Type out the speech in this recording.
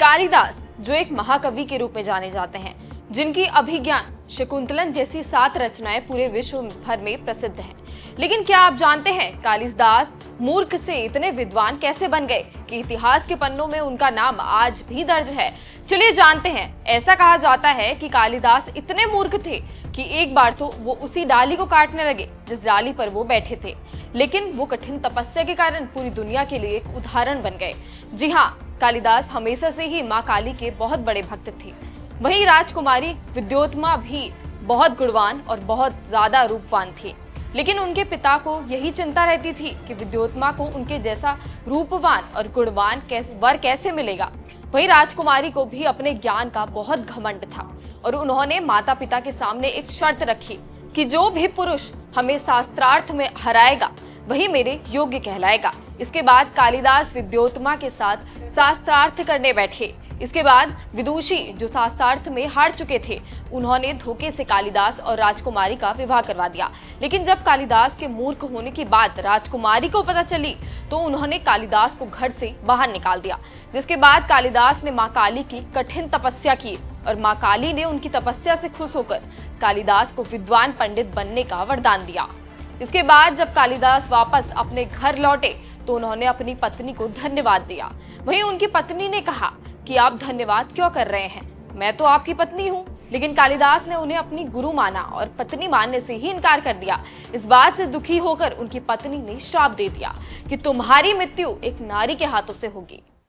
कालिदास जो एक महाकवि के रूप में जाने जाते हैं, जिनकी अभिज्ञान शकुंतलन जैसी 7 रचनाएं पूरे विश्व भर में प्रसिद्ध हैं। लेकिन क्या आप जानते हैं कालिदास मूर्ख से इतने विद्वान कैसे बन गए कि इतिहास के पन्नों में उनका नाम आज भी दर्ज है? चलिए जानते हैं। ऐसा कहा जाता है कि कालिदास इतने मूर्ख थे कि एक बार तो वो उसी डाली को काटने लगे जिस डाली पर वो बैठे थे, लेकिन वो कठिन तपस्या के कारण पूरी दुनिया के लिए एक उदाहरण बन गए। जी हाँ, कालिदास हमेशा से ही माँ काली के बहुत बड़े भक्त थे। वहीं राजकुमारी विद्योत्मा भी बहुत गुणवान और बहुत ज्यादा रूपवान थी, लेकिन उनके पिता को यही चिंता रहती थी कि विद्योत्मा को उनके जैसा रूपवान और गुणवान वर कैसे मिलेगा। वहीं राजकुमारी को भी अपने ज्ञान का बहुत घमंड था और उन्होंने माता पिता के सामने एक शर्त रखी कि जो भी पुरुष हमें शास्त्रार्थ में हराएगा वही मेरे योग्य कहलाएगा। इसके बाद कालिदास विद्योत्मा के साथ शास्त्रार्थ करने बैठे। इसके बाद विदुषी जो शास्त्रार्थ में हार चुके थे, उन्होंने धोखे से कालिदास और राजकुमारी का विवाह करवा दिया। लेकिन जब कालिदास के मूर्ख होने की बात राजकुमारी को पता चली तो उन्होंने कालिदास को घर से बाहर निकाल दिया। जिसके बाद कालिदास ने माँ काली की कठिन तपस्या की और माँ काली ने उनकी तपस्या से खुश होकर कालिदास को विद्वान पंडित बनने का वरदान दिया। इसके बाद जब कालिदास वापस अपने घर लौटे तो उन्होंने अपनी पत्नी को धन्यवाद दिया। वहीं उनकी पत्नी ने कहा कि आप धन्यवाद क्यों कर रहे हैं, मैं तो आपकी पत्नी हूँ। लेकिन कालिदास ने उन्हें अपनी गुरु माना और पत्नी मानने से ही इनकार कर दिया। इस बात से दुखी होकर उनकी पत्नी ने श्राप दे दिया कि तुम्हारी मृत्यु एक नारी के हाथों से होगी।